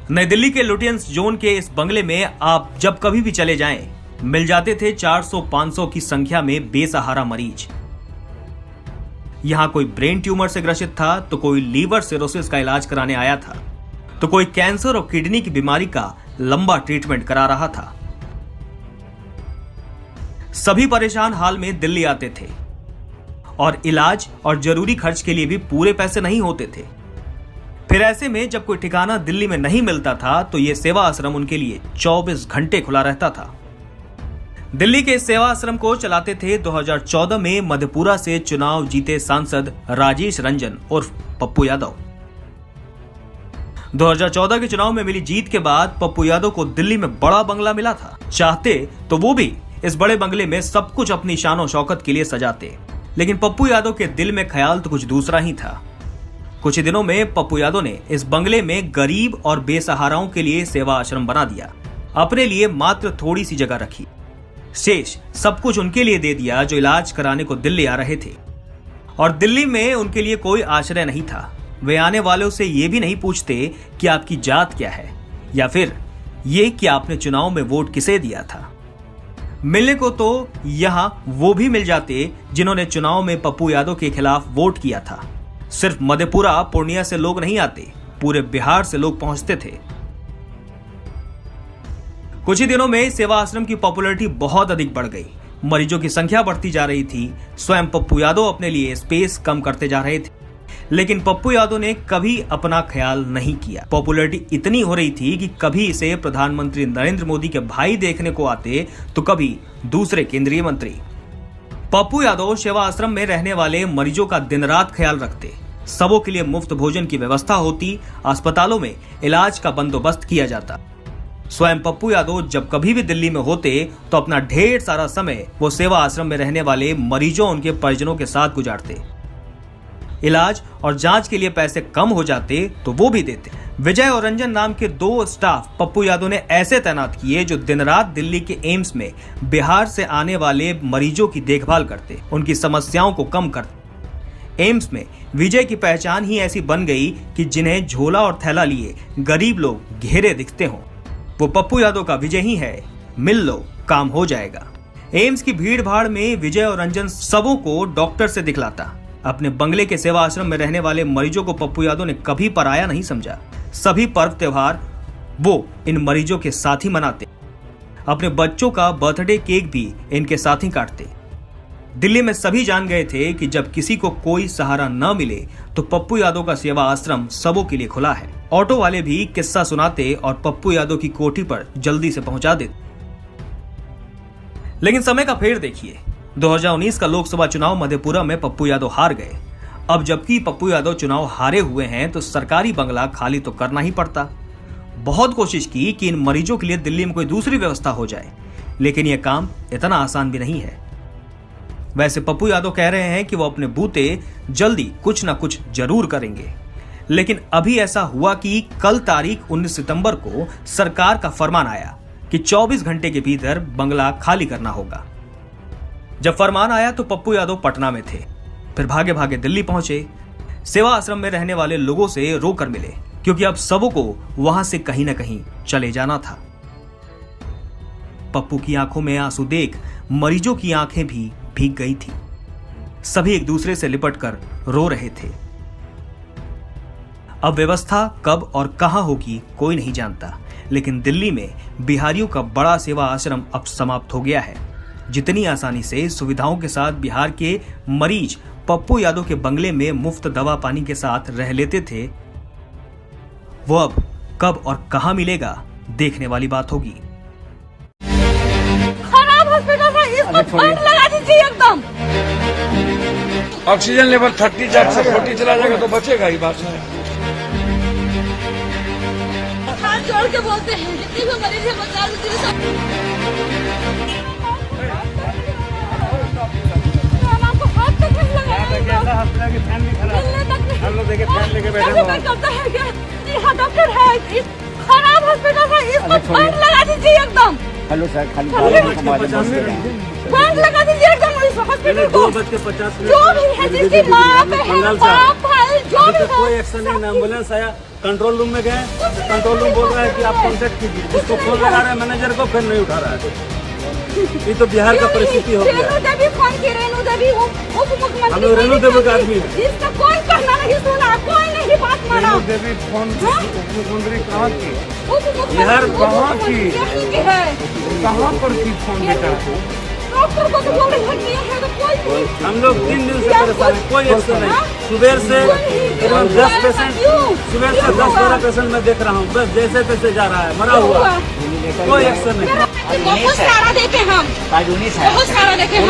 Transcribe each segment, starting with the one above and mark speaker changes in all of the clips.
Speaker 1: नई दिल्ली के Lutyens zone के इस बंगले में आप जब कभी भी चले जाएं, मिल जाते थे 400-500 की संख्या में बेसहारा मरीज। यहां कोई ब्रेन ट्यूमर से ग्रसित था, तो कोई लीवर सिरोसिस का इलाज कराने आया था, तो कोई कैंसर और किडनी की बीमारी का लंबा ट्रीटमेंट करा रहा था। सभी परेशान हाल में दिल्ली आते थे और इलाज और जरूरी खर्च के लिए भी पूरे पैसे नहीं होते थे। फिर ऐसे में जब कोई ठिकाना दिल्ली में नहीं मिलता था, तो यह सेवा आश्रम उनके लिए 24 घंटे खुला रहता था। दिल्ली के इस सेवा आश्रम को चलाते थे 2014 में मधेपुरा से चुनाव जीते सांसद राजेश रंजन उर्फ पप्पू यादव। 2014 के चुनाव में मिली जीत के बाद पप्पू यादव को दिल्ली में बड़ा बंगला मिला था। चाहते तो वो भी इस बड़े बंगले में सब कुछ अपनी शान और शौकत के लिए सजाते, लेकिन पप्पू यादव के दिल में ख्याल तो कुछ दूसरा ही था। कुछ ही दिनों में पप्पू यादव ने इस बंगले में गरीब और बेसहाराओं के लिए सेवा आश्रम बना दिया। अपने लिए मात्र थोड़ी सी जगह रखी, शेष सब कुछ उनके लिए दे दिया जो इलाज कराने को दिल्ली आ रहे थे। और दिल्ली में उनके लिए कोई आश्रय नहीं था। वे आने वालों से ये भी नहीं पूछते कि आपकी जात क्या है, या फिर ये कि आपने चुनाव में वोट किसे दिया था। मिलने को तो यहां वो भी मिल जाते जिन्होंने चुनाव में पप्पू यादव के खिलाफ वोट किया था। सिर्फ मधेपुरा पूर्णिया से लोग नहीं आते, पूरे बिहार से लोग पहुंचते थे। कुछ ही दिनों में सेवा आश्रम की पॉपुलैरिटी बहुत अधिक बढ़ गई। मरीजों की संख्या बढ़ती जा रही थी। स्वयं पप्पू यादव अपने लिए स्पेस कम करते जा रहे थे, लेकिन पप्पू यादव ने कभी अपना ख्याल नहीं किया। पॉपुलैरिटी इतनी हो रही थी कि कभी इसे प्रधानमंत्री नरेंद्र मोदी के भाई देखने को आते, तो कभी दूसरे केंद्रीय मंत्री। पप्पू यादव सेवा आश्रम में रहने वाले मरीजों का दिन रात ख्याल रखते। सबों के लिए मुफ्त भोजन की व्यवस्था होती, अस्पतालों में इलाज का बंदोबस्त किया जाता। स्वयं पप्पू यादव जब कभी भी दिल्ली में होते, तो अपना ढेर सारा समय वो सेवा आश्रम में रहने वाले मरीजों, उनके परिजनों के साथ गुजारते। इलाज और जांच के लिए पैसे कम हो जाते तो वो भी देते। विजय और रंजन नाम के 2 स्टाफ पप्पू यादव ने ऐसे तैनात किए जो दिन रात दिल्ली के एम्स में बिहार से आने वाले मरीजों की देखभाल करते, उनकी समस्याओं को कम करते। एम्स में विजय की पहचान ही ऐसी बन गई कि जिन्हें झोला और थैला लिए गरीब लोग घेरे दिखते हों, वो पप्पू यादव का विजय ही है। मिल लो, काम हो जाएगा। एम्स की भीड़ भाड़ में विजय और रंजन सबों को डॉक्टर से दिखलाता। अपने बंगले के सेवा आश्रम में रहने वाले मरीजों को पप्पू यादव ने कभी पराया नहीं समझा। सभी पर्व त्योहार वो इन मरीजों के साथ ही मनाते। अपने बच्चों का बर्थडे केक भी इनके साथ ही काटते। दिल्ली में सभी जान गए थे कि जब किसी को कोई सहारा न मिले, तो पप्पू यादव का सेवा आश्रम सबों के लिए खुला है। ऑटो वाले भी किस्सा सुनाते और पप्पू यादव की कोठी पर जल्दी से पहुंचा देते। लेकिन समय का फेर देखिए, 2019 का लोकसभा चुनाव मधेपुरा में पप्पू यादव हार गए। अब जबकि पप्पू यादव चुनाव हारे हुए हैं, तो सरकारी बंगला खाली तो करना ही पड़ता। बहुत कोशिश की कि इन मरीजों के लिए दिल्ली में कोई दूसरी व्यवस्था हो जाए, लेकिन यह काम इतना आसान भी नहीं है। वैसे पप्पू यादव कह रहे हैं कि वो अपने बूते जल्दी कुछ ना कुछ जरूर करेंगे, लेकिन अभी ऐसा हुआ कि कल तारीख 19 सितंबर को सरकार का फरमान आया कि 24 घंटे के भीतर बंगला खाली करना होगा। जब फरमान आया तो पप्पू यादव पटना में थे, फिर भागे भागे दिल्ली पहुंचे। सेवा आश्रम में रहने वाले लोगों से रोकर मिले, क्योंकि अब सबों को वहां से कहीं ना कहीं चले जाना था। पप्पू की आंखों में आंसू देख मरीजों की आंखें भी भीग गई थी। सभी एक दूसरे से लिपटकर रो रहे थे। अब व्यवस्था कब और कहां होगी कोई नहीं जानता, लेकिन दिल्ली में बिहारियों का बड़ा सेवा आश्रम अब समाप्त हो गया है। जितनी आसानी से सुविधाओं के साथ बिहार के मरीज पप्पू यादव के बंगले में मुफ्त दवा पानी के साथ रह लेते थे, वो अब कब और कहां मिलेगा देखने वाली बात होगी।
Speaker 2: खराब हॉस्पिटल है, इसको बंद लगा दीजिए एकदम।
Speaker 3: ऑक्सीजन लेवल 30 से 40 चला जाएगा तो बचेगा ही। बात है,
Speaker 2: हाथ जोड़ के बोलते हैं जितने भी मरीज है बचा लीजिए।
Speaker 3: हम लोग देखे फैन लेके बैठे हैं।
Speaker 2: करता है क्या? यहाँ डॉक्टर है, खराब हॉस्पिटल है, इसको बंद लगा दीजिए एकदम।
Speaker 4: हेलो सर, खाली
Speaker 2: बंद लगा दीजिए एकदम इस हॉस्पिटल को।
Speaker 3: 2:50
Speaker 2: जो भी है, जिसकी माँ बहन बाप भाई जो भी
Speaker 3: कोई एक्शन नहीं, एम्बुलेंस आया कंट्रोल रूम में गए, कंट्रोल रूम बोल रहा है कि आप कांटेक्ट कीजिए, जिसको फोन लगा रहे हैं मैनेजर को, फिर नहीं उठा रहा है। ये तो बिहार का परिस्थिति हो गया।
Speaker 2: रेणु देवी फोन की, रेणु देवी उप मुख्यमंत्री,
Speaker 3: हम लोग रेणु देवी का आदमी है।
Speaker 2: इसका कोई कहना नहीं सुना, कोई नहीं बात माना।
Speaker 3: रेणु देवी फोन मुख्यमंत्री कहाँ की?
Speaker 2: उप मुख्यमंत्री
Speaker 3: बिहार कहाँ की?
Speaker 2: यहीं की है।
Speaker 3: कहाँ पर की फोन बेटा?
Speaker 2: डॉक्टर को तो बोल रहे हैं तो कोई
Speaker 3: हम लोग 3 दिन से परेशान हैं, कोई एक्शन नहीं। सुबह से एकदम 10 पेशेंट, सुबह से 10-12 पेशेंट मैं देख रहा हूँ, बस जैसे तैसे जा रहा है, मरा हुआ, कोई एक्शन नहीं।
Speaker 2: बहुत सारा देखे हम, बहुत सारा देखे हम।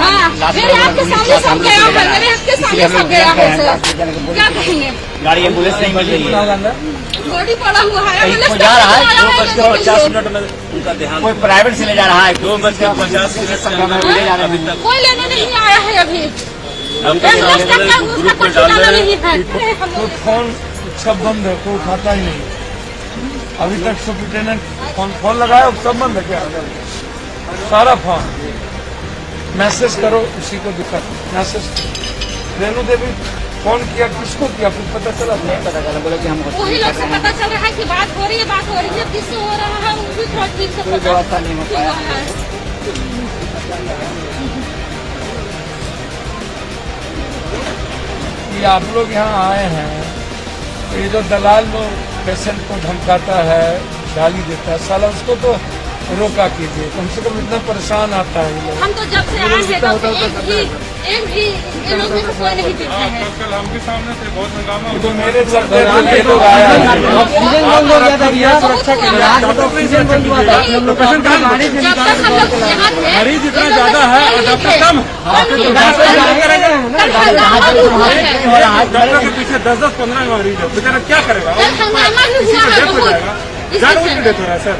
Speaker 2: हाँ, मेरे आपके सामने सब गया है, मेरे आपके सामने सब गया है सर, क्या कहेंगे?
Speaker 4: गाड़ी एम्बुलेंस नहीं मिल रही है,
Speaker 2: बॉडी पड़ा हुआ है,
Speaker 4: कोई जा रहा है 2:50 में उनका देहांत, कोई प्राइवेट से ले जा रहा है 2:50 मिनट ले जा रहे हैं,
Speaker 2: कोई लेने नहीं आया है अभी।
Speaker 3: ग्रुप में डाल रहे हैं तो फोन सब बंद है, कोई उठाता ही नहीं। अभी तक सुप्रिटेंडेंट फोन लगाया, सब बंद है क्या? सारा फोन मैसेज करो, उसी को दिक्कत मैसेज। रेणु देवी फोन किया, किसको किया फिर पता चला? नहीं पता चला, बोले कि हम
Speaker 2: वही लोग से पता चल रहा है कि बात हो रही है, बात हो रही है, किससे हो रहा है वो भी थोड़ा ठीक से
Speaker 4: कोई व्यवस्था नहीं हो पाया
Speaker 2: है।
Speaker 3: कि आप लोग यहाँ आए हैं, तो ये जो दलाल लोग पेशेंट को धमकाता है, गाली देता है, साला उसको तो रोका कीजिए, कम से कम इतना परेशान आता है ये लोग।
Speaker 2: हम तो जब से आए हैं तब से एक भी ये लोग को कोई नहीं दिखा है।
Speaker 3: कल हमके सामने से बहुत हंगामा, तो मेरे चलते ये लोग आया है।
Speaker 4: ऑक्सीजन बंद हो गया था भैया, सुरक्षा के लिए ऑक्सीजन बंद हुआ था।
Speaker 2: जब तक हम लोग यहाँ थे,
Speaker 3: मरीज इतना ज्यादा है और डॉक्टर कम, डॉक्टर के पीछे 10-15 मरीज है, बेचारा क्या करेगा?
Speaker 2: हंगामा भी हुआ है बहुत।
Speaker 3: जानबूझ के डेथ हो रहा है सर।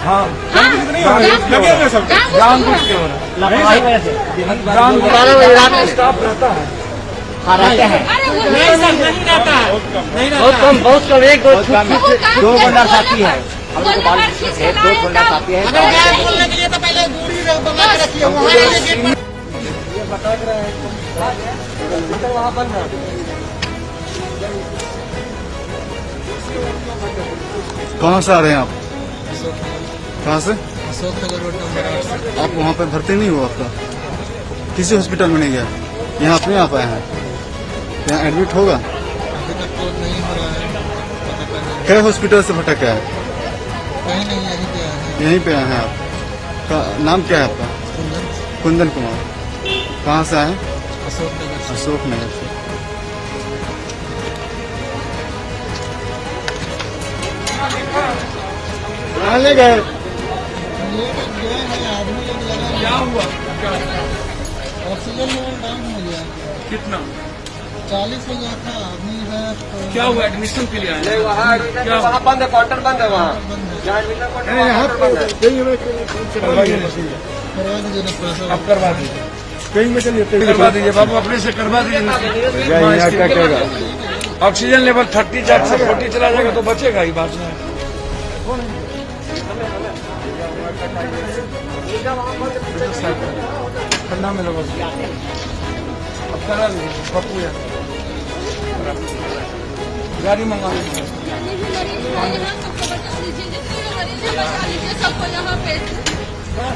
Speaker 3: हाँ, जानबूझ के नहीं हो रहा है, लगे हुए सब जानबूझ के हो रहा है।
Speaker 4: लापरवाही वजह से
Speaker 3: स्टाफ रहता है,
Speaker 4: रहते हैं,
Speaker 2: नहीं सर, नहीं रहता है,
Speaker 4: बहुत कम, बहुत कम, 1-2 बंदा साथी है, हम लोग 2 बंदा साथी है।
Speaker 2: बोलने के लिए तो पहले दूरी बना के रखिए,
Speaker 3: बता रहे हैं वहाँ बंद है।
Speaker 5: कहाँ से आ रहे हैं आप? कहाँ से? आप वहाँ पे भर्ती नहीं हुआ आपका? किसी हॉस्पिटल में नहीं गया? यहाँ अपने आप आए हैं, यहाँ एडमिट होगा? कई हॉस्पिटल से भटक गया है? यहीं पे आए हैं आप? नाम क्या है आपका? कुंदन कुमार। कहाँ से आए हैं? अशोकनगर से। कहाँ ले गए?
Speaker 3: क्या हुआ?
Speaker 6: ऑक्सीजन लेवल डाउन हो गया,
Speaker 3: कितना?
Speaker 6: 40 हो गया था, आदमी है तो
Speaker 3: क्या हुआ? एडमिशन के लिए आए? क्या
Speaker 4: वहाँ बंद है, क्वार्टर बंद है, वहाँ
Speaker 6: करवा दीजिए ना पैसा।
Speaker 3: आप करवा दीजिए, कहीं में चलिए करवा दीजिए बाबू, अपने से करवा दीजिए। ऑक्सीजन लेवल 30 से 40 चला जाएगा तो बचेगा ही, बात में ठंडा में लोग अब करा लीजिए। पप्पू यार गाड़ी मंगा लीजिए।
Speaker 2: सबको यहाँ पे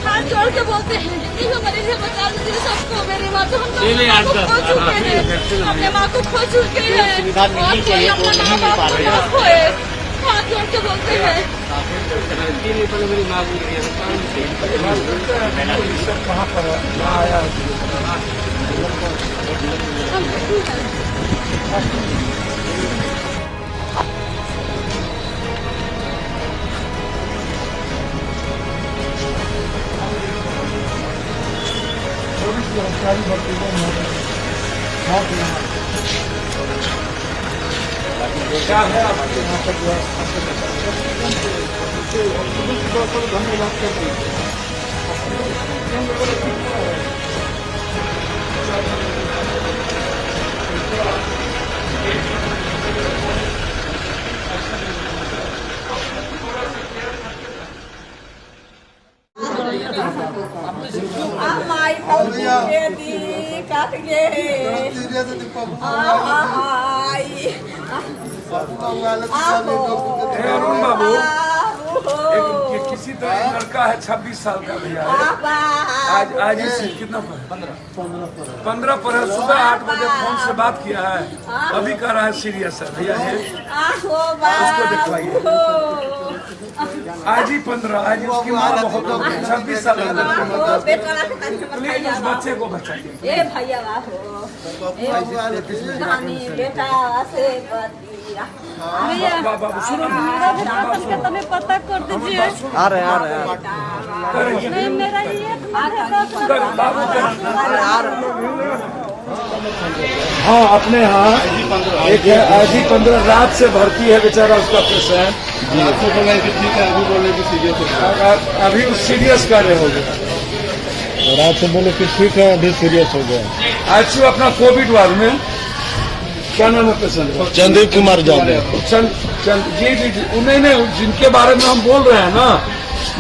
Speaker 2: हाथ जोड़ के बोलते हैं, जितनी भी मरीज है बचा लीजिए सबको। मेरी माँ तो हम लोग खो चुके हैं, अपने माँ को खो चुके हैं और कोई अपने माँ बाप को ना खोए। हाथ जोड़ के बोलते हैं।
Speaker 3: कहाँ पर आया? कर्मचारी भर्ती क्या है आपके यहाँ पर धन्यवाद करते हैं।
Speaker 2: माई काट गे आई
Speaker 3: हे अरुण बाबू, एक किसी तरह एक लड़का है 26 साल का भैया है। आज इसे कितना पर 15 पर है। सुबह 8 बजे फोन से बात किया है, अभी कह रहा है सीरियस है भैया है, उसको दिखवाइए। आज ही 15, आज उसकी माँ बहुत 26 साल का लड़का, प्लीज उस बच्चे को बचाइए।
Speaker 2: तुम्हें पता कर दीजिए।
Speaker 4: आ रहे
Speaker 2: नहीं मेरा ये
Speaker 3: हाँ, अपने यहाँ एक है आज ही 15 रात से भर्ती है बेचारा, उसका पेशेंट
Speaker 5: ठीक है, अभी बोले कि सीरियस हो गया।
Speaker 3: अभी उस सीरियस कर रहे हो गए।
Speaker 5: रात से बोले कि ठीक है, अभी सीरियस हो गया।
Speaker 3: आईसीयू अपना कोविड वार्ड में क्या नाम है पेशेंट?
Speaker 5: चंदीप कुमार यादव।
Speaker 3: जी जी जी, उन्हें जिनके बारे में हम बोल रहे हैं ना,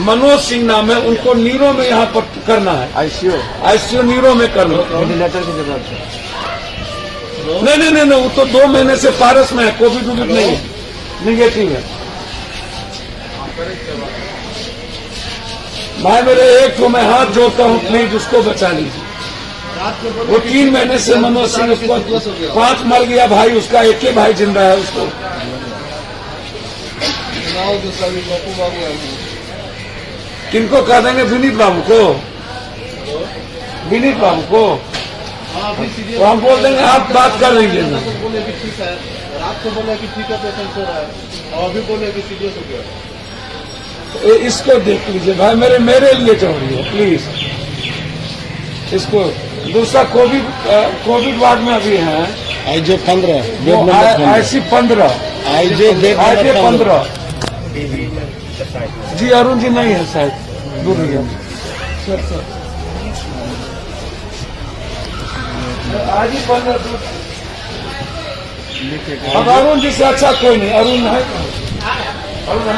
Speaker 3: मनोज सिंह नाम है, उनको नीरो में यहाँ पर करना है। आईसीयू नीरो में करना।
Speaker 4: वेंटिलेटर की जरूरत है।
Speaker 3: नहीं, वो तो 2 महीने से पारस में है, कोविड वोविड नहीं है, निगेटिव है। भाई मेरे एक तो मैं हाथ जोड़ता हूँ, प्लीज उसको बचा लीजिए। वो 3 महीने से मनोज सिंह, उसको 5 मर गया भाई, उसका एक ही भाई जिंदा है। उसको किनको कह देंगे? विनीत बाबू को, विनीत बाबू को तो हम बोल देंगे, आप बात कर लीजिए ना।
Speaker 5: बोले कि ठीक है, रात को बोले कि ठीक है, पेशेंट सो रहा है, और अभी बोले कि सीरियस हो गया।
Speaker 3: इसको देख लीजिए भाई, मेरे लिए छोड़िए प्लीज इसको। दूसरा कोविड वार्ड में अभी है
Speaker 5: आईजे 15,
Speaker 3: आईसी 15,
Speaker 5: आईजे
Speaker 3: 15। जी अरुण जी नहीं है शायद, दूर गया सर। आज ही 15। अब अरुण जी से अच्छा कोई नहीं। अरुण है, अरुण है,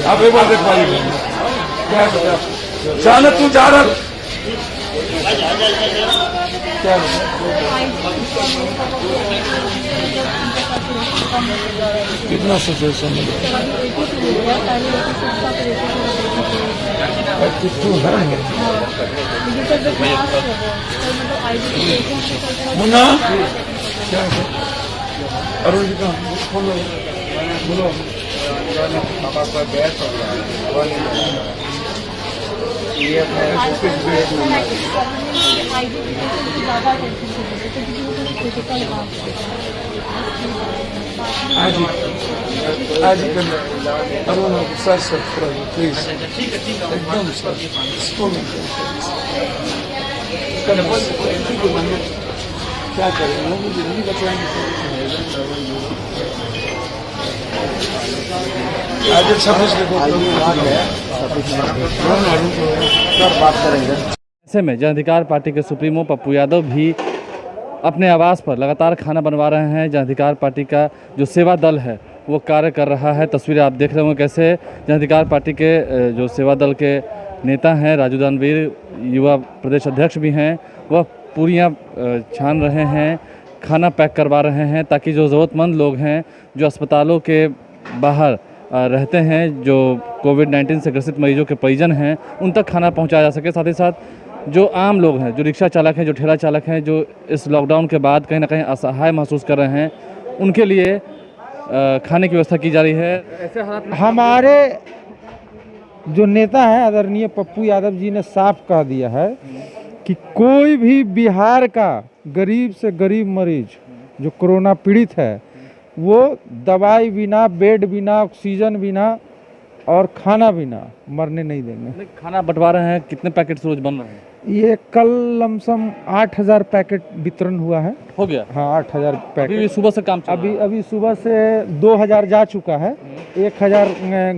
Speaker 3: आप एक बार देखवाइए। जाना तू जा रहा क्या? कितना सिचुएशन है? मुन्ना क्या अरुण जी का बोलो। आज ही अरुण सर प्लीज एकदम सर क्या करें, मुझे नहीं बचाएंगे। आज 26
Speaker 4: बात करेंगे।
Speaker 7: ऐसे में जनाधिकार पार्टी के सुप्रीमो पप्पू यादव भी अपने आवास पर लगातार खाना बनवा रहे हैं। जनाधिकार पार्टी का जो सेवा दल है वो कार्य कर रहा है। तस्वीरें आप देख रहे होंगे कैसे जनाधिकार पार्टी के जो सेवा दल के नेता हैं, राजू दानवीर युवा प्रदेश अध्यक्ष भी हैं, वह पूरियां छान रहे हैं, खाना पैक करवा रहे हैं ताकि जो ज़रूरतमंद लोग हैं, जो अस्पतालों के बाहर रहते हैं, जो कोविड-19 से ग्रसित मरीजों के परिजन हैं, उन तक खाना पहुंचाया जा सके। साथ ही साथ जो आम लोग हैं, जो रिक्शा चालक हैं, जो ठेला चालक हैं, जो इस लॉकडाउन के बाद कहीं ना कहीं असहाय महसूस कर रहे हैं, उनके लिए खाने की व्यवस्था की जा रही है। ऐसे हालात में
Speaker 8: हमारे जो नेता हैं आदरणीय पप्पू यादव जी ने साफ कह दिया है कि कोई भी बिहार का गरीब से गरीब मरीज जो कोरोना पीड़ित है, वो दवाई बिना, बेड बिना, ऑक्सीजन बिना और खाना बिना मरने नहीं देंगे।
Speaker 7: खाना बंटवा रहे हैं, कितने पैकेट रोज बन रहे हैं?
Speaker 8: ये कल लमसम 8000 पैकेट वितरण हुआ है।
Speaker 7: हो गया?
Speaker 8: हाँ, 8000 पैकेट।
Speaker 7: अभी सुबह से काम चल रहा है?
Speaker 8: अभी सुबह से 2000 जा चुका है, 1000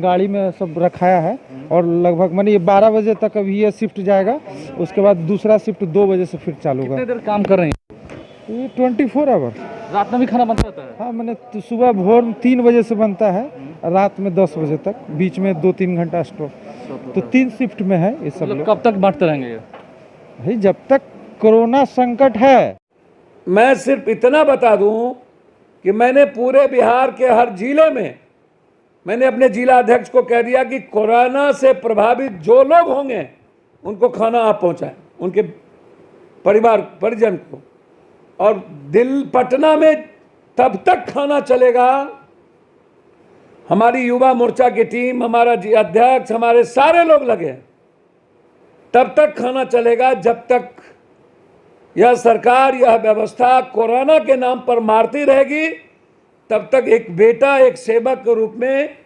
Speaker 8: गाड़ी में सब रखाया है और लगभग मानिए 12 बजे तक अभी ये शिफ्ट जाएगा। उसके बाद दूसरा शिफ्ट 2 बजे से फिर चालू होगा।
Speaker 7: कितने देर काम कर रहे हैं?
Speaker 8: ये 24 आवर।
Speaker 7: रात में भी खाना बनता रहता है?
Speaker 8: हाँ, मैंने तो सुबह भोर 3 बजे से बनता है, रात में 10 बजे तक, बीच में 2-3 घंटा स्टॉप। तो 3 शिफ्ट में है ये सब लोग।
Speaker 7: कब तक बांटते रहेंगे ये?
Speaker 8: भाई जब तक कोरोना संकट है।
Speaker 3: मैं सिर्फ इतना बता दूं कि मैंने पूरे बिहार के हर जिले में मैंने अपने जिला अध्यक्ष को कह दिया कि कोरोना से प्रभावित जो लोग होंगे उनको खाना आप पहुंचाएं, उनके परिवार परिजन को। और पटना में तब तक खाना चलेगा, हमारी युवा मोर्चा की टीम, हमारा अध्यक्ष, हमारे सारे लोग लगे, तब तक खाना चलेगा जब तक यह सरकार, यह व्यवस्था कोरोना के नाम पर मारती रहेगी। तब तक एक बेटा, एक सेवक के रूप में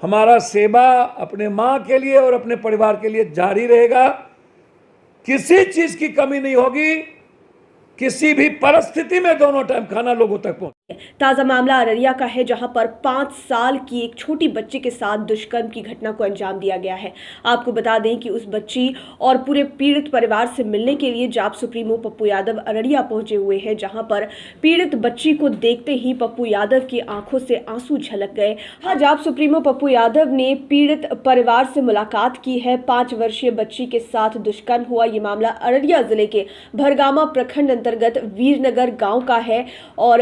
Speaker 3: हमारा सेवा अपने माँ के लिए और अपने परिवार के लिए जारी रहेगा। किसी चीज की कमी नहीं होगी, किसी भी परिस्थिति में दोनों टाइम खाना लोगों तक पहुंचे।
Speaker 9: ताजा मामला अररिया का है, जहां पर 5 साल की एक छोटी बच्ची के साथ दुष्कर्म की घटना को अंजाम दिया गया है। आपको बता दें कि उस बच्ची और पूरे पीड़ित परिवार से मिलने के लिए जाप सुप्रीमो पप्पू यादव अररिया पहुंचे हुए हैं, जहां पर पीड़ित बच्ची को देखते ही पप्पू यादव की आंखों से आंसू झलक गए। हाँ, जाप सुप्रीमो पप्पू यादव ने पीड़ित परिवार से मुलाकात की है। 5 वर्षीय बच्ची के साथ दुष्कर्म हुआ। ये मामला अररिया जिले के भरगामा प्रखंड अंतर्गत वीरनगर गाँव का है और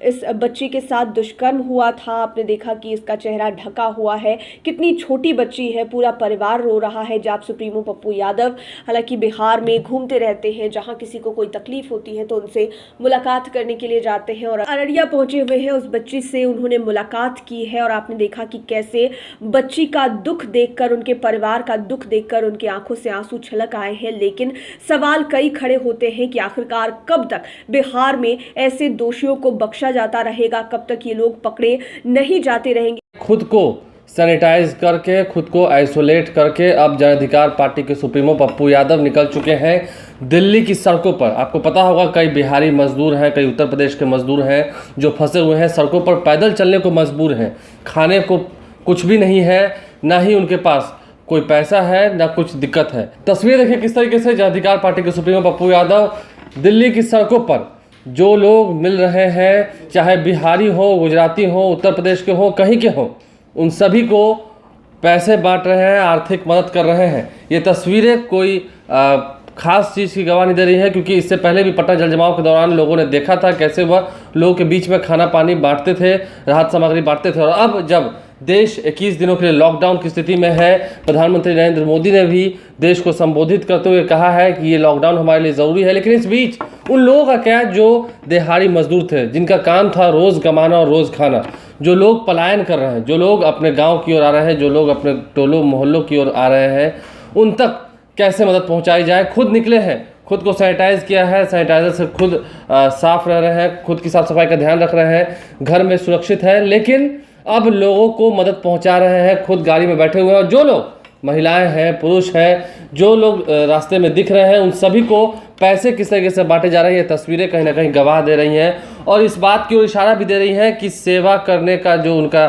Speaker 9: इस बच्ची के साथ दुष्कर्म हुआ था। आपने देखा कि इसका चेहरा ढका हुआ है, कितनी छोटी बच्ची है, पूरा परिवार रो रहा है। जाप सुप्रीमो पप्पू यादव हालांकि बिहार में घूमते रहते हैं, जहां किसी को कोई तकलीफ होती है तो उनसे मुलाकात करने के लिए जाते हैं और अररिया पहुंचे हुए हैं। उस बच्ची से उन्होंने मुलाकात की है और आपने देखा कि कैसे बच्ची का दुख देखकर, उनके परिवार का दुख देखकर उनकी आंखों से आंसू छलक आए हैं। लेकिन सवाल कई खड़े होते हैं कि आखिरकार कब तक बिहार में ऐसे दोषियों को बख्शा जाता रहेगा, कब तक ये लोग पकड़े नहीं जाते रहेंगे।
Speaker 7: खुद को सैनिटाइज करके, खुद को आइसोलेट करके अब जन अधिकार पार्टी के सुप्रीमो पप्पू यादव निकल चुके हैं दिल्ली की सड़कों पर। आपको पता होगा कई बिहारी मजदूर हैं, कई उत्तर प्रदेश के मजदूर हैं जो फंसे हुए हैं, सड़कों पर पैदल चलने को मजबूर हैं। खाने को कुछ भी नहीं है, ना ही उनके पास कोई पैसा है, ना कुछ दिक्कत है। तस्वीर देखिए किस तरीके से जन अधिकार पार्टी के सुप्रीमो पप्पू यादव दिल्ली की सड़कों पर जो लोग मिल रहे हैं, चाहे बिहारी हो, गुजराती हो, उत्तर प्रदेश के हो, कहीं के हो, उन सभी को पैसे बांट रहे हैं, आर्थिक मदद कर रहे हैं। ये तस्वीरें कोई खास चीज़ की गवाह नहीं दे रही है, क्योंकि इससे पहले भी पटना जल जमाव के दौरान लोगों ने देखा था कैसे वह लोगों के बीच में खाना पानी बांटते थे, राहत सामग्री बांटते थे। और अब जब देश 21 दिनों के लिए लॉकडाउन की स्थिति में है, प्रधानमंत्री नरेंद्र मोदी ने भी देश को संबोधित करते हुए कहा है कि ये लॉकडाउन हमारे लिए ज़रूरी है। लेकिन इस बीच उन लोगों का क्या जो दिहाड़ी मजदूर थे, जिनका काम था रोज़ कमाना और रोज़ खाना, जो लोग पलायन कर रहे हैं, जो लोग अपने गाँव की ओर आ रहे हैं, जो लोग अपने टोलों मोहल्लों की ओर आ रहे हैं, उन तक कैसे मदद पहुँचाई जाए। खुद निकले हैं, खुद को सैनिटाइज किया है, सैनिटाइजर से खुद साफ रह रहे हैं, खुद की साफ सफाई का ध्यान रख रहे हैं, घर में सुरक्षित है। लेकिन अब लोगों को मदद पहुंचा रहे हैं, खुद गाड़ी में बैठे हुए हैं। और जो लोग महिलाएं हैं, पुरुष हैं, जो लोग रास्ते में दिख रहे हैं, उन सभी को पैसे किस तरीके से बांटे जा रहे हैं, ये तस्वीरें कहीं ना कहीं गवाह दे रही हैं और इस बात की ओर इशारा भी दे रही हैं कि सेवा करने का जो उनका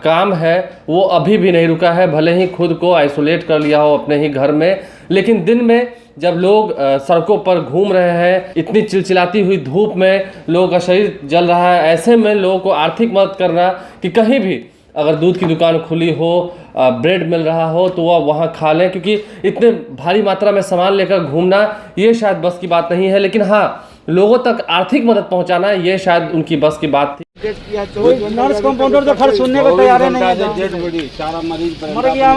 Speaker 7: काम है वो अभी भी नहीं रुका है। भले ही खुद को आइसोलेट कर लिया हो अपने ही घर में, लेकिन दिन में जब लोग सड़कों पर घूम रहे हैं, इतनी चिलचिलाती हुई धूप में लोगों का शरीर जल रहा है, ऐसे में लोगों को आर्थिक मदद करना कि कहीं भी अगर दूध की दुकान खुली हो, ब्रेड मिल रहा हो तो वह वहाँ खा लें, क्योंकि इतने भारी मात्रा में सामान लेकर घूमना ये शायद बस की बात नहीं है। लेकिन हाँ, लोगों तक आर्थिक मदद पहुँचाना ये शायद उनकी बस की बात थी।
Speaker 6: नर्स कंपाउंडर तो खर्च सुनने को तैयार नहीं है।
Speaker 5: सारा मरीज
Speaker 6: मर गया,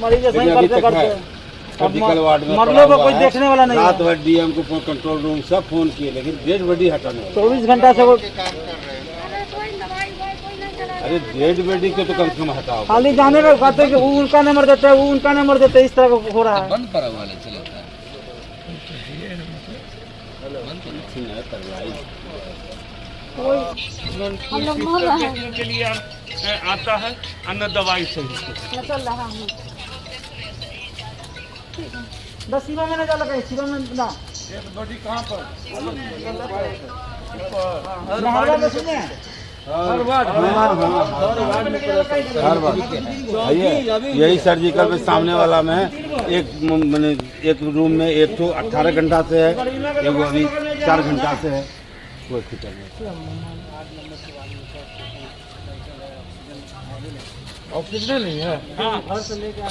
Speaker 6: मरीज सही करते करते मरने को कोई देखने वाला नहीं।
Speaker 5: रात भर डीएम को कंट्रोल रूम सब फोन किए, लेकिन डेड बॉडी हटाने
Speaker 6: 24 घंटा से वो
Speaker 5: अरे डेड बॉडी को तो कम से कम हटाओ।
Speaker 6: खाली जाने का कहते हैं कि वो उनका नंबर देते हैं, वो उनका नंबर देते हैं, इस तरह हो रहा है।
Speaker 4: बंद करा वाले चले
Speaker 2: हम लोग बोल रहे हैं
Speaker 3: के लिए आता है अन्य दवाई से
Speaker 6: चल रहा हूँ। बस शिवा में ना जा लगा, शिवा में ना
Speaker 5: बॉडी कहाँ पर?
Speaker 6: नहरवा में सुने
Speaker 5: हर बार यही सर्जिकल पे सामने वाला में एक रूम में एक तो 18 घंटा से है, एक वो अभी 4 घंटा से है। कोई फिक्र नहीं,
Speaker 3: ऑक्सीजन नहीं है।
Speaker 6: घर से लेके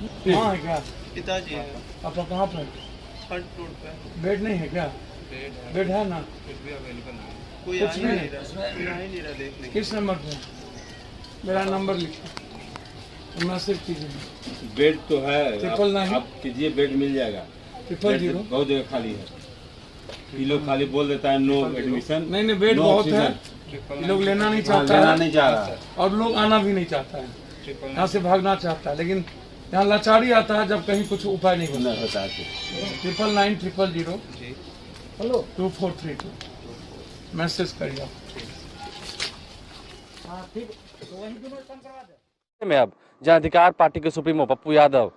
Speaker 3: कहाँ है क्या?
Speaker 5: पिताजी
Speaker 3: आपका कहाँ पे?
Speaker 5: फ्रंट फ्लोर पे।
Speaker 3: बेड नहीं है क्या? बेड है ना?
Speaker 5: कोई
Speaker 3: कुछ
Speaker 5: आ ही
Speaker 3: नहीं।
Speaker 5: नहीं रहा देखने।
Speaker 3: किस नंबर पे? मेरा नंबर लिखो, मैसेज कीजिए।
Speaker 4: बेड तो है,
Speaker 3: 999
Speaker 4: आप कीजिए, बेड मिल जाएगा।
Speaker 3: 000
Speaker 4: बहुत जगह खाली है, ये लोग खाली बोल देता है नो एडमिशन।
Speaker 3: नहीं बेड
Speaker 4: नो
Speaker 3: बहुत है,
Speaker 4: ऑक्सीजन।
Speaker 3: ये लोग लेना नहीं चाहता
Speaker 4: लेना
Speaker 3: है
Speaker 4: नहीं चाह रहा है।
Speaker 3: और लोग आना भी नहीं चाहता है, यहाँ से भागना चाहता है, लेकिन यहाँ लाचारी आता है जब कहीं कुछ उपाय नहीं
Speaker 4: नहीं
Speaker 3: होता।
Speaker 4: होता है
Speaker 3: 999002432 मैसेज करिए।
Speaker 7: में अब जहां अधिकार पार्टी के सुप्रीमो पप्पू यादव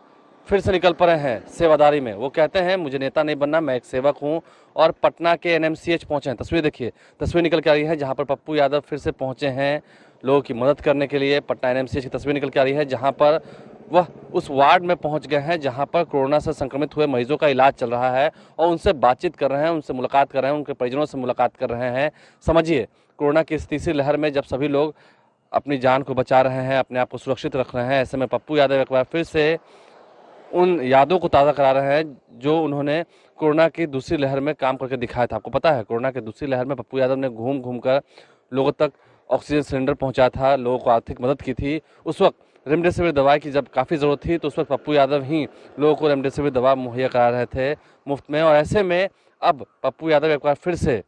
Speaker 7: फिर से निकल पड़े हैं सेवादारी में। वो कहते हैं मुझे नेता नहीं बनना, मैं एक सेवक हूं, और पटना के एनएमसीएच पहुंचे हैं। तस्वीर देखिए, तस्वीर निकल के आ रही है जहां पर पप्पू यादव फिर से पहुंचे हैं लोगों की मदद करने के लिए। पटना एनएमसीएच की तस्वीर निकल के आ रही है जहां पर वह उस वार्ड में पहुंच गए हैं जहां पर कोरोना से संक्रमित हुए मरीजों का इलाज चल रहा है, और उनसे बातचीत कर रहे हैं, उनसे मुलाकात कर रहे हैं, उनके परिजनों से मुलाकात कर रहे हैं। समझिए, कोरोना की इस तीसरी लहर में जब सभी लोग अपनी जान को बचा रहे हैं, अपने आप को सुरक्षित रख रहे हैं, ऐसे में पप्पू यादव एक बार फिर से उन यादों को ताज़ा करा रहे हैं जो उन्होंने कोरोना की दूसरी लहर में काम करके दिखाया था। आपको पता है, कोरोना की दूसरी लहर में पप्पू यादव ने घूम घूम कर लोगों तक ऑक्सीजन सिलेंडर पहुंचाया था, लोगों को आर्थिक मदद की थी। उस वक्त रेमडेसिविर दवाई की जब काफ़ी ज़रूरत थी तो उस वक्त पप्पू यादव ही लोगों को रेमडेसिविर दवा मुहैया करा रहे थे मुफ्त में। और ऐसे में अब पप्पू यादव एक बार फिर से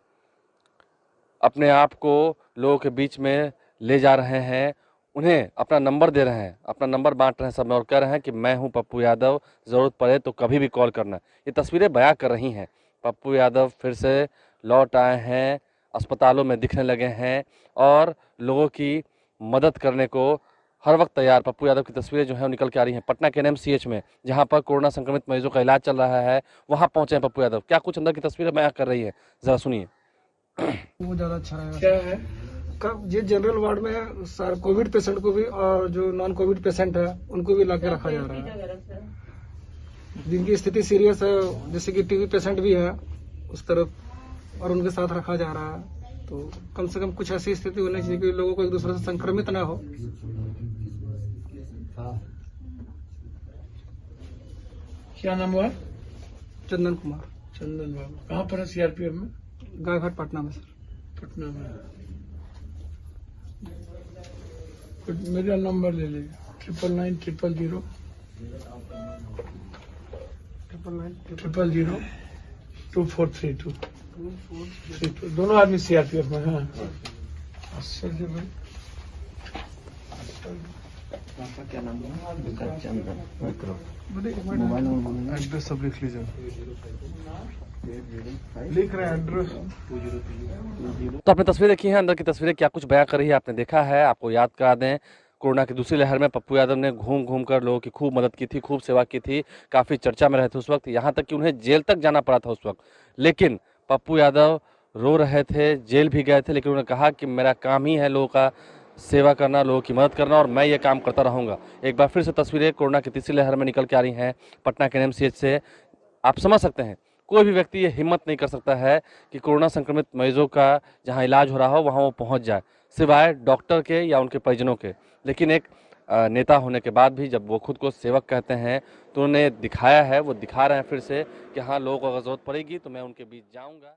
Speaker 7: अपने आप को लोगों के बीच में ले जा रहे हैं, उन्हें अपना नंबर दे रहे हैं, अपना नंबर बांट रहे हैं सब में, और कह रहे हैं कि मैं हूं पप्पू यादव, ज़रूरत पड़े तो कभी भी कॉल करना। ये तस्वीरें बयां कर रही हैं। पप्पू यादव फिर से लौट आए हैं, अस्पतालों में दिखने लगे हैं और लोगों की मदद करने को हर वक्त तैयार। पप्पू यादव की तस्वीरें जो है वो निकल के आ रही हैं पटना के एनएमसीएच में जहाँ पर कोरोना संक्रमित मरीजों का इलाज चल रहा है, वहाँ पहुँचे हैं पप्पू यादव। क्या कुछ अंदर की तस्वीरें बयां कर रही है, ज़रा सुनिए।
Speaker 6: वो ज़्यादा अच्छा रहेगा।
Speaker 3: क्या है?
Speaker 6: कब ये जनरल वार्ड में सर कोविड पेशेंट को भी और जो नॉन कोविड पेशेंट है उनको भी लाके रखा जा रहा है, जिनकी स्थिति सीरियस है, जैसे कि टीबी पेशेंट भी है उस तरफ, और उनके साथ रखा जा रहा है। तो कम से कम कुछ ऐसी स्थिति होनी चाहिए कि लोगों को एक दूसरे से संक्रमित ना हो।
Speaker 3: क्या नाम हुआ?
Speaker 6: चंदन कुमार,
Speaker 3: चंदन बाबू। कहाँ पर है? सीआरपीएफ में?
Speaker 6: गायघाट पटना में सर।
Speaker 3: पटना में। मेरा नंबर ले लीजिए, 999002432 दोनों आदमी सीआरपीएफ में हैं। आश्चर्य भाई,
Speaker 5: क्या नाम है?
Speaker 3: एड्रेस सब लिख लीजिए। लिख रहे हैं एड्रेस।
Speaker 7: तो आपने तस्वीर देखी है, अंदर की तस्वीरें क्या कुछ बयां कर रही है आपने देखा है। आपको याद करा दें, कोरोना की दूसरी लहर में पप्पू यादव ने घूम घूम कर लोगों की खूब मदद की थी, खूब सेवा की थी, काफ़ी चर्चा में रहे थे उस वक्त, यहाँ तक कि उन्हें जेल तक जाना पड़ा था उस वक्त। लेकिन पप्पू यादव रो रहे थे, जेल भी गए थे, लेकिन उन्होंने कहा कि मेरा काम ही है लोगों का सेवा करना, लोगों की मदद करना, और मैं ये काम करता रहूँगा। एक बार फिर से तस्वीरें कोरोना की तीसरी लहर में निकल के आ रही हैं पटना के एनएमसीएच से। आप समझ सकते हैं, कोई भी व्यक्ति ये हिम्मत नहीं कर सकता है कि कोरोना संक्रमित मरीजों का जहां इलाज हो रहा हो वहां वो पहुंच जाए, सिवाय डॉक्टर के या उनके परिजनों के। लेकिन एक नेता होने के बाद भी जब वो खुद को सेवक कहते हैं तो उन्हें दिखाया है, वो दिखा रहे हैं फिर से कि हाँ, लोगों को अगर जरूरत पड़ेगी तो मैं उनके बीच जाऊँगा।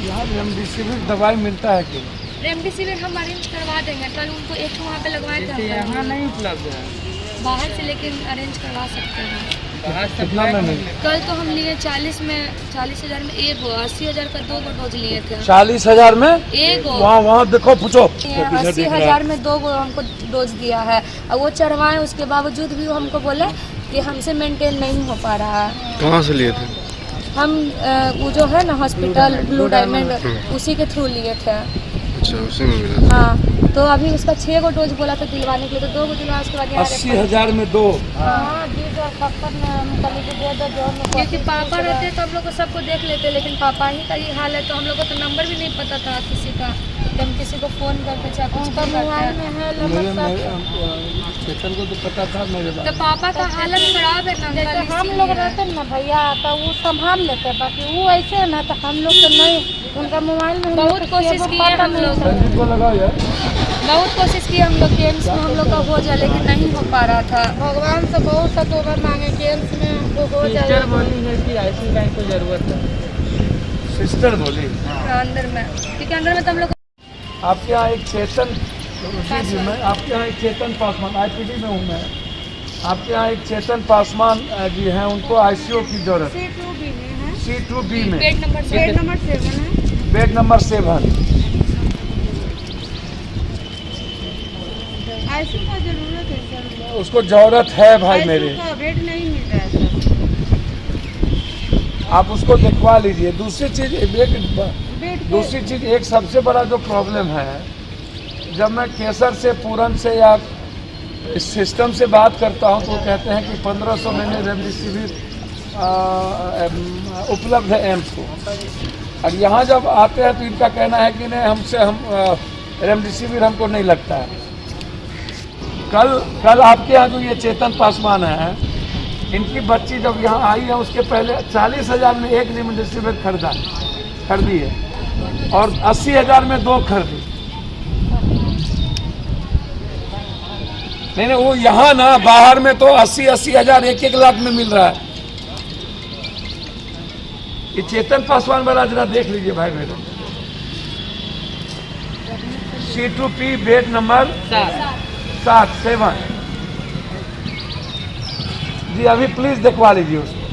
Speaker 3: यहाँ रेमडेसिविर दवाई मिलता है कि?
Speaker 2: रेमडेसिविर हम अरेंज करवा देंगे, कल उनको एक वहाँ पे लगवाए थे।
Speaker 6: यहाँ नहीं उपलब्ध है
Speaker 2: बाहर से, लेकिन अरेंज करवा सकते हैं।
Speaker 3: कितना में मिले?
Speaker 2: कल तो हम लिए 40,000 में एक हो, 80,000 का 2 डोज लिए थे।
Speaker 3: 40,000 में
Speaker 2: एक हो,
Speaker 3: वहाँ देखो, पूछो।
Speaker 2: 80,000 में 2 हमको डोज दिया है, और वो चढ़वाए, उसके बावजूद भी वो हमको बोले कि हमसे मेंटेन नहीं हो पा रहा है।
Speaker 5: कहाँ से लिए थे?
Speaker 2: हम वो जो है ना हॉस्पिटल ब्लू डायमंड, उसी के थ्रू लिए थे।
Speaker 5: अच्छा, उसी में मिला?
Speaker 2: हाँ, तो अभी उसका 6 गो डोज बोला था दिलवाने के लिए, तो 2 गो दिलवा, उसके बाद
Speaker 3: 80,000 में 2।
Speaker 2: क्योंकि पापा रहते तो हम लोग को सबको देख लेते, लेकिन पापा ही का ये हाल है, तो हम लोग को तो नंबर भी नहीं पता था किसी का, हम किसी को फोन करके चाहे कुछ मोबाइल में है
Speaker 3: चेतन को तो पता था मेरे बारे।
Speaker 2: तो पापा का हालत खराब है ना,
Speaker 10: जैसे हम लोग रहते ना भैया तो वो संभाल लेते, बाकी वो ऐसे है ना तो हम लोग तो नहीं, उनका मोबाइल में
Speaker 2: बहुत कोशिश की है हम लोग।
Speaker 3: संजीव को लगाओ यार।
Speaker 2: बहुत कोशिश की हम लोग कि एम्स में हम लोग का हो जाए, लेकिन नहीं हो पा रहा था।
Speaker 10: भगवान से बहुत सा दुआ मांगे कि एम्स में हमको हो जाए।
Speaker 6: टीचर बोली है कि आईसीयू लाइन को जरूरत है।
Speaker 3: सिस्टर बोली
Speaker 2: अंदर में, क्योंकि अंदर में तो हम लोग
Speaker 3: आपके यहाँ एक चेतन में, आपके यहाँ एक चेतन पासवान आईपीडी में हूँ मैं, आपके यहाँ एक चेतन पासवान जी हैं, उनको आईसीयू की जरूरत है।
Speaker 10: C2B में है,
Speaker 3: C2B में
Speaker 2: बेड नंबर 7
Speaker 10: है,
Speaker 3: बेड नंबर 7।
Speaker 10: आईसीयू का जरूरत है सर।
Speaker 3: उसको जरूरत है भाई मेरे,
Speaker 10: आईसीयू का बेड नहीं मिल रहा है सर।
Speaker 3: आप उसको दिखवा लीजिए। दूसरी चीज एक सबसे बड़ा जो प्रॉब्लम है, जब मैं केसर से पूरन से या इस सिस्टम से बात करता हूं तो वो कहते हैं कि 1500 में रेमडेसिविर उपलब्ध है एम्स को, और यहाँ जब आते हैं तो इनका कहना है कि नहीं रेमडेसिविर हमको नहीं लगता है। कल आपके यहाँ जो ये चेतन पासवान है, इनकी बच्ची जब यहाँ आई है उसके पहले 40,000 में एक रेमडेसिविर खरीदी है और 80,000 में 2 खरीदी। नहीं वो यहाँ ना बाहर में तो 80,000 1 लाख में मिल रहा है। ये चेतन पासवान वाला जरा देख लीजिए भाई मेरे। C2P बेड नंबर 7 जी, अभी प्लीज दिखवा लीजिए उसको।